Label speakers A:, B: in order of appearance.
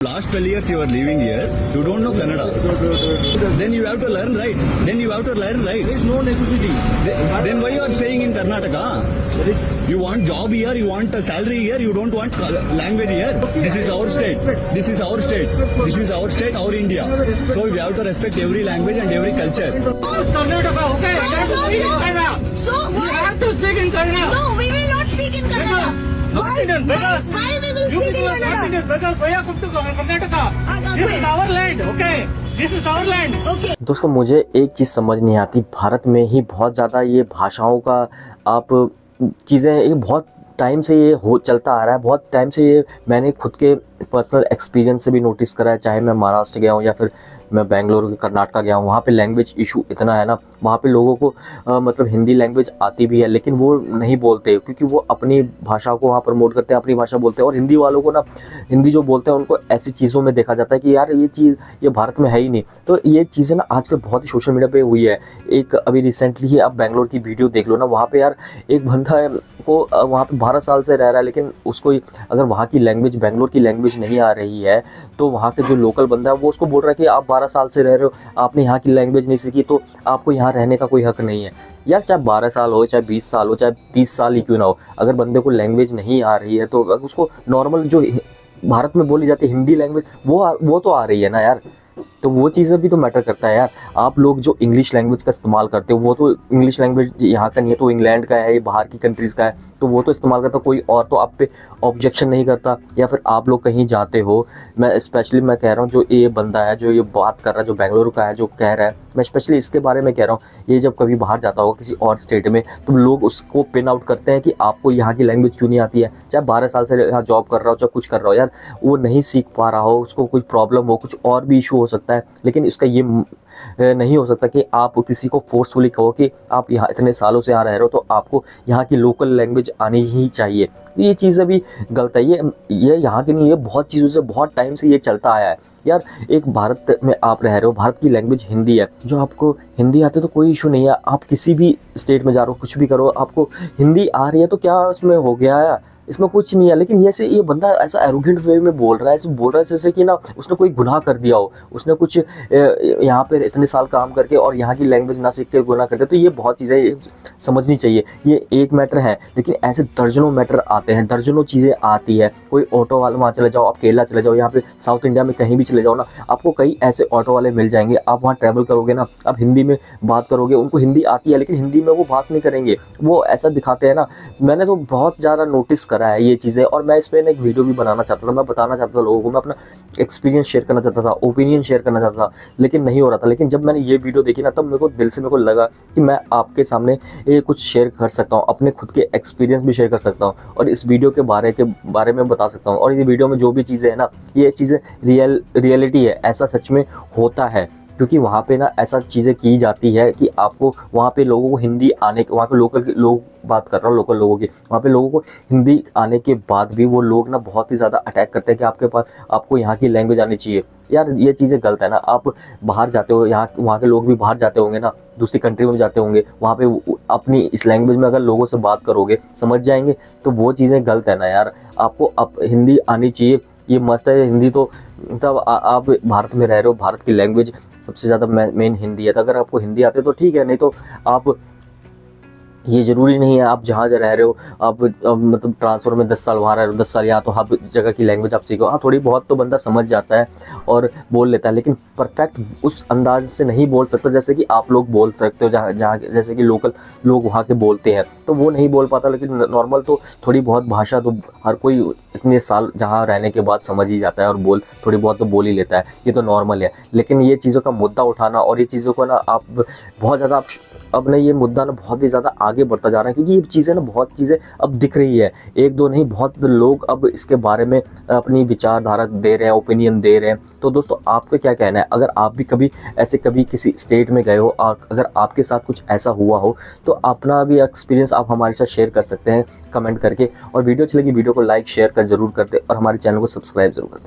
A: Last 12 years you are living here, you don't know Kannada. Then you have to learn, right?
B: There is no necessity.
A: Then why you are staying in Karnataka? You want job here, you want a salary here, you don't want language here. This is our state. This is our state. This is our state, our India. So we have to respect every language and every culture.
C: Karnataka, okay? You have to speak in Kannada.
D: So
C: You
D: what?
C: have to speak in Kannada.
D: No, we will not speak in Kannada.
C: Not Indian beggars.
D: Why we will
C: You
D: speak in
C: people are not
D: Kannada?
C: Indian beggars. Why are come to Karnataka?
D: Okay.
C: This is our land, okay? This is our land.
D: Okay.
E: दोस्तों मुझे एक चीज़ समझ नहीं आती, भारत में ही बहुत ज़्यादा ये भाषाओं का आप चीज़ें ये बहुत टाइम से ये हो चलता आ रहा है। बहुत टाइम से ये मैंने खुद के पर्सनल एक्सपीरियंस से भी नोटिस करा है। चाहे मैं महाराष्ट्र गया हूँ या फिर मैं बेंगलोर कर्नाटक गया हूँ, वहाँ पे लैंग्वेज इशू इतना है ना, वहाँ पे लोगों को मतलब हिंदी लैंग्वेज आती भी है लेकिन वो नहीं बोलते क्योंकि वो अपनी भाषा को वहाँ प्रमोट करते हैं, अपनी भाषा बोलते हैं। और हिंदी वालों को ना, हिंदी जो बोलते हैं उनको ऐसी चीज़ों में देखा जाता है कि यार ये चीज़ ये भारत में है ही नहीं। तो ये चीज़ें ना आजकल बहुत ही सोशल मीडिया पे हुई है। एक अभी रिसेंटली ही आप बेंगलोर की वीडियो देख लो ना, वहाँ पे यार एक बंदा है को वहाँ पे 12 साल से रह रहा है लेकिन उसको अगर वहाँ की लैंग्वेज, बेंगलोर की लैंग्वेज नहीं आ रही है तो वहाँ के जो लोकल बंदा है वो उसको बोल रहा है कि आप 12 साल से रह रहे हो, आपने यहाँ की लैंग्वेज नहीं सीखी तो आपको यहाँ रहने का कोई हक नहीं है। यार चाहे 12 साल हो, चाहे 20 साल हो, चाहे 30 साल ही क्यों ना हो, अगर बंदे को लैंग्वेज नहीं आ रही है तो उसको नॉर्मल जो भारत में बोली जाती है हिंदी लैंग्वेज वो तो आ रही है ना यार। तो वो चीज़ें भी तो मैटर करता है यार। आप लोग जो इंग्लिश लैंग्वेज का इस्तेमाल करते हो वो तो इंग्लिश लैंग्वेज यहाँ का नहीं है, तो इंग्लैंड का है, ये बाहर की कंट्रीज़ का है, तो वो तो इस्तेमाल करता, कोई और तो आप पे ऑब्जेक्शन नहीं करता। या फिर आप लोग कहीं जाते हो, मैं स्पेशली मैं कह रहा हूँ जो ये बंदा है जो ये बात कर रहा है, जो बेंगलुरु का है, जो कह रहा है, मैं स्पेशली इसके बारे में कह रहा हूँ। ये जब कभी बाहर जाता होगा किसी और स्टेट में तो लोग उसको पिन आउट करते हैं कि आपको यहाँ की लैंग्वेज क्यों नहीं आती है। चाहे 12 साल से यहाँ जॉब कर रहा हो, चाहे कुछ कर रहा हो, यार वो नहीं सीख पा रहा हो, उसको कोई प्रॉब्लम हो, कुछ और भी इशू हो सकता है, लेकिन इसका ये नहीं हो सकता कि आप किसी को फोर्सफुली कहो कि आप यहाँ इतने सालों से यहाँ रह रहे हो तो आपको यहाँ की लोकल लैंग्वेज आनी ही चाहिए। ये चीज़ अभी गलत है। ये यहाँ की नहीं, ये बहुत चीज़ों से बहुत टाइम से ये चलता आया है यार। एक भारत में आप रह रहे हो, भारत की लैंग्वेज हिंदी है, जो आपको हिंदी आती है तो कोई इशू नहीं है। आप किसी भी स्टेट में जा रहे हो, कुछ भी करो, आपको हिंदी आ रही है तो क्या उसमें हो गया है, इसमें कुछ नहीं है। लेकिन ये बंदा ऐसा एरोगेंट वे में बोल रहा है, ऐसे बोल रहा है जैसे कि ना उसने कोई गुनाह कर दिया हो, उसने कुछ यहाँ पे इतने साल काम करके और यहाँ की लैंग्वेज ना सीख के गुनाह करते। तो ये बहुत चीज़ें समझनी चाहिए। ये एक मैटर है लेकिन ऐसे दर्जनों मैटर आते हैं, दर्जनों चीज़ें आती है। कोई ऑटो वाला, वहाँ चले जाओ, आप केरला चले जाओ, यहाँ पे साउथ इंडिया में कहीं भी चले जाओ ना, आपको कई ऐसे ऑटो वाले मिल जाएंगे। आप वहाँ ट्रैवल करोगे ना, आप हिंदी में बात करोगे, उनको हिंदी आती है लेकिन हिंदी में वो बात नहीं करेंगे, वो ऐसा दिखाते हैं ना। मैंने तो बहुत ज़्यादा नोटिस करा है ये चीज़ें, और मैं इस पर एक वीडियो भी बनाना चाहता था। मैं बताना चाहता था लोगों को, मैं अपना एक्सपीरियंस शेयर करना चाहता था, ओपिनियन शेयर करना चाहता था, लेकिन नहीं हो रहा था। लेकिन जब मैंने ये वीडियो देखी ना, तब मेरे को दिल से लगा कि मैं आपके सामने ये कुछ शेयर कर सकता हूँ, अपने खुद के एक्सपीरियंस भी शेयर कर सकता हूँ और इस वीडियो के बारे में बता सकता हूँ। और ये वीडियो में जो भी चीज़ें हैं ना, ये चीज़ें रियलिटी है, ऐसा सच में होता है। क्योंकि वहाँ पे ना ऐसा चीज़ें की जाती है कि आपको वहाँ पे लोगों को हिंदी आने, वहाँ के लोकल लोग, बात कर रहा हूँ लोकल लोगों की, वहाँ पे लोगों को हिंदी आने के बाद भी वो लोग ना बहुत ही ज़्यादा अटैक करते हैं कि आपको यहाँ की लैंग्वेज आनी चाहिए। यार ये चीज़ें गलत है ना। आप बाहर जाते हो, वहाँ के लोग भी बाहर जाते होंगे ना, दूसरी कंट्री में भी जाते होंगे, वहाँ पे अपनी इस लैंग्वेज में अगर लोगों से बात करोगे, समझ जाएंगे, तो वो चीज़ें गलत है ना यार। आपको हिंदी आनी चाहिए, ये मस्त है हिंदी। तो तब आप भारत में रह रहे हो, भारत की लैंग्वेज सबसे ज़्यादा मेन हिंदी है। तो अगर आपको हिंदी आती है तो ठीक है, नहीं तो आप, ये ज़रूरी नहीं है आप जहाँ रह रहे हो, आप मतलब ट्रांसफ़र में 10 साल वहाँ रह रहे हो, 10 साल यहाँ, तो हर जगह की लैंग्वेज आप सीखो। हाँ, थोड़ी बहुत तो बंदा समझ जाता है और बोल लेता है, लेकिन परफेक्ट उस अंदाज से नहीं बोल सकता जैसे कि आप लोग बोल सकते हो, जहाँ जैसे कि लोकल लोग वहाँ के बोलते हैं, तो वो नहीं बोल पाता। लेकिन नॉर्मल तो थोड़ी बहुत भाषा तो हर कोई इतने साल जहाँ रहने के बाद समझ ही जाता है और थोड़ी बहुत तो बोल ही लेता है, ये तो नॉर्मल है। लेकिन ये चीज़ों का मुद्दा उठाना और ये चीज़ों को ना आप बहुत ज़्यादा अब ना ये मुद्दा ना बहुत ही ज़्यादा आगे बढ़ता जा रहा है, क्योंकि ये चीज़ें ना बहुत चीज़ें अब दिख रही है, एक दो नहीं, बहुत लोग अब इसके बारे में अपनी विचारधारा दे रहे हैं, ओपिनियन दे रहे हैं। तो दोस्तों आपका क्या कहना है? अगर आप भी कभी किसी स्टेट में गए हो और अगर आपके साथ कुछ ऐसा हुआ हो तो अपना भी एक्सपीरियंस आप हमारे साथ शेयर कर सकते हैं कमेंट करके। और वीडियो अच्छी लगी वीडियो को लाइक शेयर कर जरूर करते और हमारे चैनल को सब्सक्राइब जरूर करते।